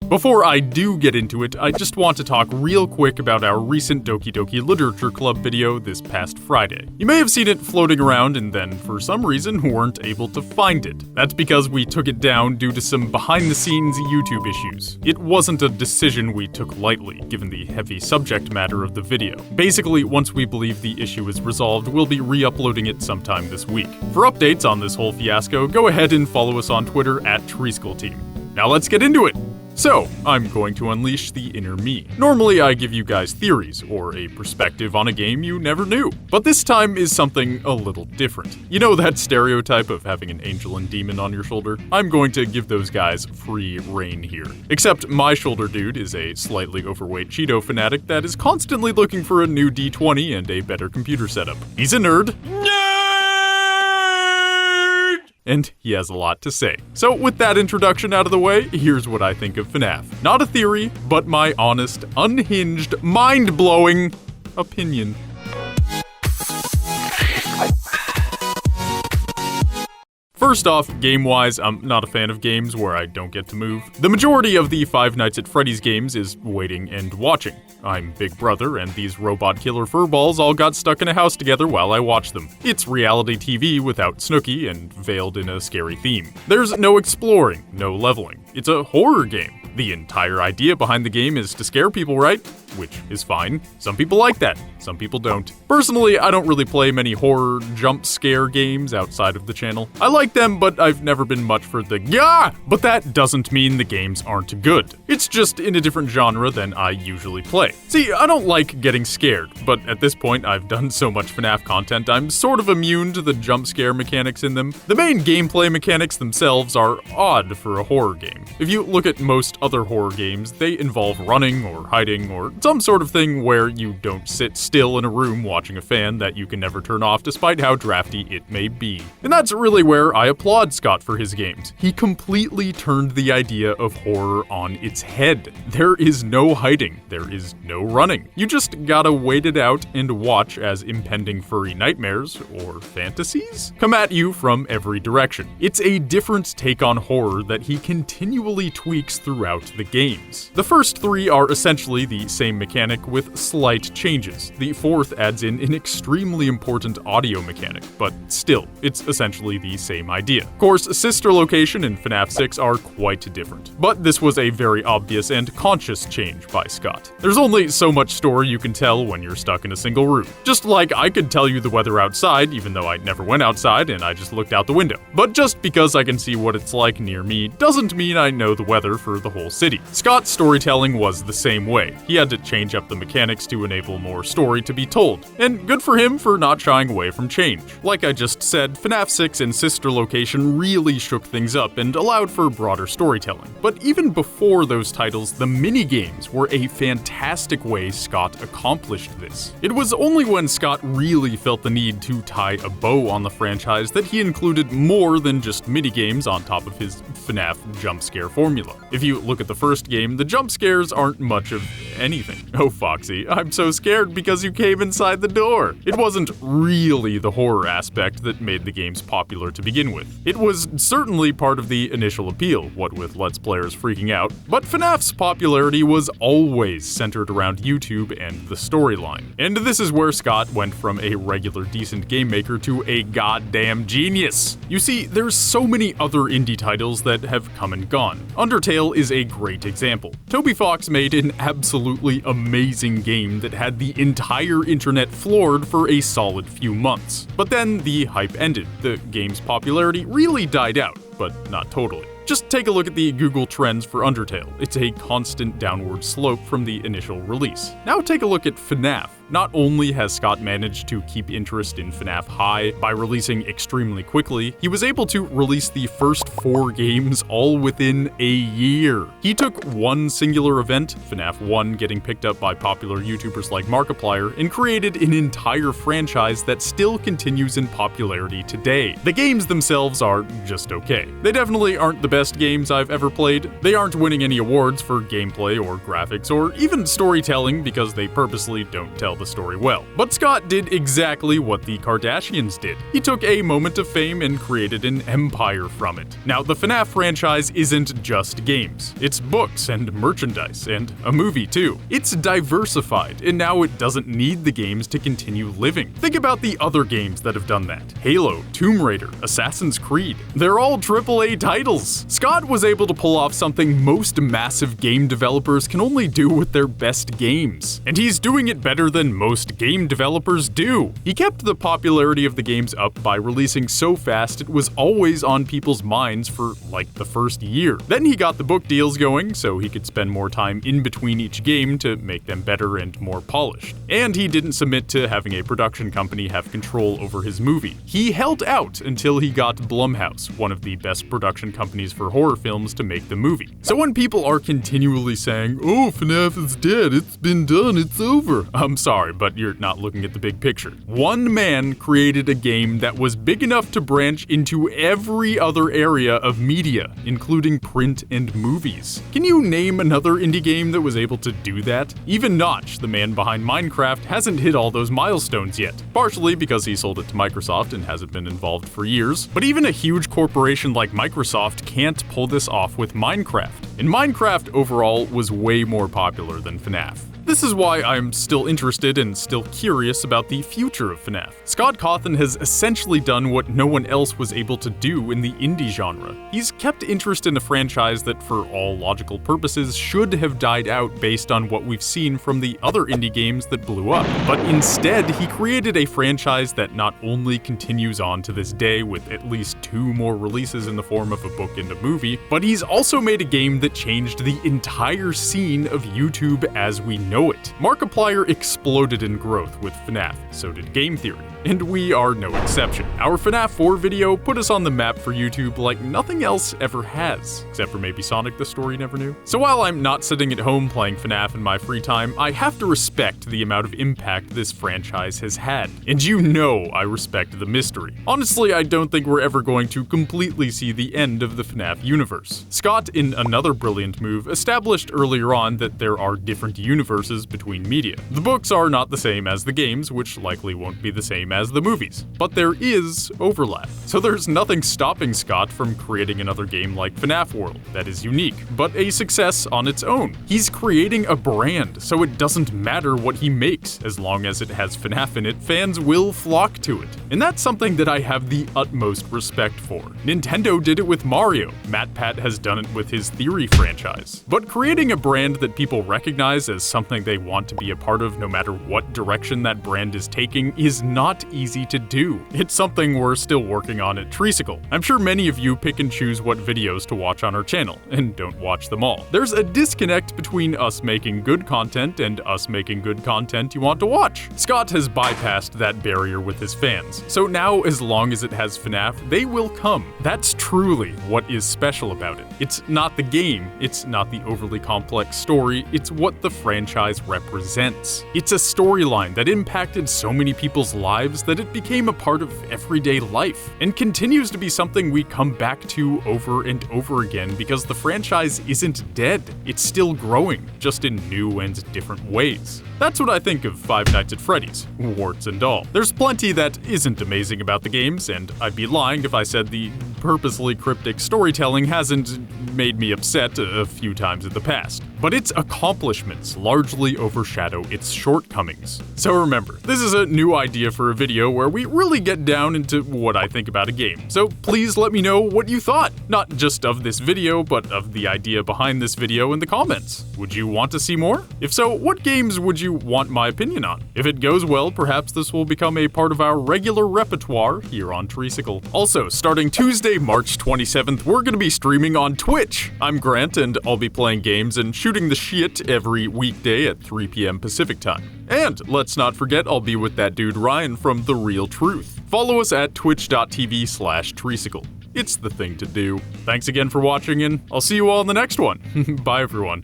Before I do get into it, I just want to talk real quick about our recent Doki Doki Literature Club video this past Friday. You may have seen it floating around and then, for some reason, weren't able to find it. That's because we took it down due to some behind-the-scenes YouTube issues. It wasn't a decision we took lightly, given the heavy subject matter of the video. Basically, once we believe the issue is resolved, we'll be re-uploading it sometime this week. For updates on this whole fiasco, go ahead and follow us on Twitter at Treesicle Team. Now let's get into it! So, I'm going to unleash the inner me. Normally I give you guys theories, or a perspective on a game you never knew. But this time is something a little different. You know that stereotype of having an angel and demon on your shoulder? I'm going to give those guys free reign here. Except my shoulder dude is a slightly overweight Cheeto fanatic that is constantly looking for a new D20 and a better computer setup. He's a nerd. And he has a lot to say. So with that introduction out of the way, here's what I think of FNAF. Not a theory, but my honest, unhinged, mind-blowing opinion. First off, game-wise, I'm not a fan of games where I don't get to move. The majority of the Five Nights at Freddy's games is waiting and watching. I'm Big Brother, and these robot killer furballs all got stuck in a house together while I watched them. It's reality TV without Snooki and veiled in a scary theme. There's no exploring, no leveling. It's a horror game. The entire idea behind the game is to scare people, right? Which is fine. Some people like that, some people don't. Personally, I don't really play many horror jump scare games outside of the channel. I like them, but I've never been much for the GAH! But that doesn't mean the games aren't good. It's just in a different genre than I usually play. See, I don't like getting scared, but at this point I've done so much FNAF content I'm sort of immune to the jump scare mechanics in them. The main gameplay mechanics themselves are odd for a horror game. If you look at most other horror games, they involve running or hiding or some sort of thing where you don't sit still in a room watching a fan that you can never turn off despite how drafty it may be. And that's really where I applaud Scott for his games. He completely turned the idea of horror on its head. There is no hiding, there is no running. You just gotta wait it out and watch as impending furry nightmares, or fantasies, come at you from every direction. It's a different take on horror that he continually tweaks throughout the games. The first three are essentially the same mechanic with slight changes. The fourth adds in an extremely important audio mechanic, but still, it's essentially the same idea. Of course, Sister Location and FNAF 6 are quite different, but this was a very obvious and conscious change by Scott. There's only so much story you can tell when you're stuck in a single room. Just like I could tell you the weather outside, even though I never went outside and I just looked out the window. But just because I can see what it's like near me doesn't mean I know the weather for the whole city. Scott's storytelling was the same way. He had to change up the mechanics to enable more story to be told, and good for him for not shying away from change. Like I just said, FNAF 6 and Sister Location really shook things up and allowed for broader storytelling. But even before those titles, the minigames were a fantastic way Scott accomplished this. It was only when Scott really felt the need to tie a bow on the franchise that he included more than just minigames on top of his FNAF jump scare formula. If you look at the first game, the jump scares aren't much of anything. Oh, Foxy, I'm so scared because you came inside the door. It wasn't really the horror aspect that made the games popular to begin with. It was certainly part of the initial appeal, what with Let's Players freaking out, but FNAF's popularity was always centered around YouTube and the storyline. And this is where Scott went from a regular decent game maker to a goddamn genius. You see, there's so many other indie titles that have come and gone. Undertale is a great example. Toby Fox made an absolutely amazing game that had the entire internet floored for a solid few months. But then the hype ended. The game's popularity really died out, but not totally. Just take a look at the Google Trends for Undertale. It's a constant downward slope from the initial release. Now take a look at FNAF. Not only has Scott managed to keep interest in FNAF high by releasing extremely quickly, he was able to release the first 4 games all within a year. He took one singular event, FNAF 1 getting picked up by popular YouTubers like Markiplier, and created an entire franchise that still continues in popularity today. The games themselves are just okay. They definitely aren't the best games I've ever played. They aren't winning any awards for gameplay or graphics or even storytelling because they purposely don't tell the story well. But Scott did exactly what the Kardashians did. He took a moment of fame and created an empire from it. Now, the FNAF franchise isn't just games. It's books and merchandise and a movie too. It's diversified, and now it doesn't need the games to continue living. Think about the other games that have done that. Halo, Tomb Raider, Assassin's Creed. They're all AAA titles. Scott was able to pull off something most massive game developers can only do with their best games. And he's doing it better than most game developers do. He kept the popularity of the games up by releasing so fast it was always on people's minds for like the first year. Then he got the book deals going so he could spend more time in between each game to make them better and more polished. And he didn't submit to having a production company have control over his movie. He held out until he got Blumhouse, one of the best production companies for horror films, to make the movie. So when people are continually saying, "Oh, FNAF is dead, it's been done, it's over," I'm sorry, but you're not looking at the big picture. One man created a game that was big enough to branch into every other area of media, including print and movies. Can you name another indie game that was able to do that? Even Notch, the man behind Minecraft, hasn't hit all those milestones yet, partially because he sold it to Microsoft and hasn't been involved for years. But even a huge corporation like Microsoft can't pull this off with Minecraft. And Minecraft overall was way more popular than FNAF. This is why I'm still interested and still curious about the future of FNAF. Scott Cawthon has essentially done what no one else was able to do in the indie genre. He's kept interest in a franchise that for all logical purposes should have died out based on what we've seen from the other indie games that blew up. But instead, he created a franchise that not only continues on to this day with at least 2 more releases in the form of a book and a movie, but he's also made a game that changed the entire scene of YouTube as we know it. Markiplier exploded in growth with FNAF, so did Game Theory, and we are no exception. Our FNAF 4 video put us on the map for YouTube like nothing else ever has, except for maybe Sonic the Story Never Knew. So while I'm not sitting at home playing FNAF in my free time, I have to respect the amount of impact this franchise has had. And you know I respect the mystery. Honestly, I don't think we're ever going to completely see the end of the FNAF universe. Scott, in another brilliant move, established earlier on that there are different universes between media. The books are not the same as the games, which likely won't be the same as the movies, but there is overlap. So there's nothing stopping Scott from creating another game like FNAF World that is unique, but a success on its own. He's creating a brand, so it doesn't matter what he makes. As long as it has FNAF in it, fans will flock to it. And that's something that I have the utmost respect for. Nintendo did it with Mario. MatPat has done it with his Theory franchise. But creating a brand that people recognize as something they want to be a part of no matter what direction that brand is taking is not easy to do. It's something we're still working on at Treesicle. I'm sure many of you pick and choose what videos to watch on our channel, and don't watch them all. There's a disconnect between us making good content and us making good content you want to watch. Scott has bypassed that barrier with his fans, so now as long as it has FNAF, they will come. That's truly what is special about it. It's not the game, it's not the overly complex story, it's what the franchise represents. It's a storyline that impacted so many people's lives that it became a part of everyday life, and continues to be something we come back to over and over again because the franchise isn't dead. It's still growing, just in new and different ways. That's what I think of Five Nights at Freddy's, warts and all. There's plenty that isn't amazing about the games, and I'd be lying if I said the purposely cryptic storytelling hasn't made me upset a few times in the past. But its accomplishments largely overshadow its shortcomings. So remember, this is a new idea for a video where we really get down into what I think about a game. So please let me know what you thought, not just of this video, but of the idea behind this video in the comments. Would you want to see more? If so, what games would you want my opinion on? If it goes well, perhaps this will become a part of our regular repertoire here on Treesicle. Also, starting Tuesday, March 27th, we're gonna be streaming on Twitch. I'm Grant, and I'll be playing games and shooting the shit every weekday at 3 p.m. Pacific time. And let's not forget, I'll be with that dude Ryan from The Real Truth. Follow us at twitch.tv/Treesicle. It's the thing to do. Thanks again for watching, and I'll see you all in the next one. Bye, everyone.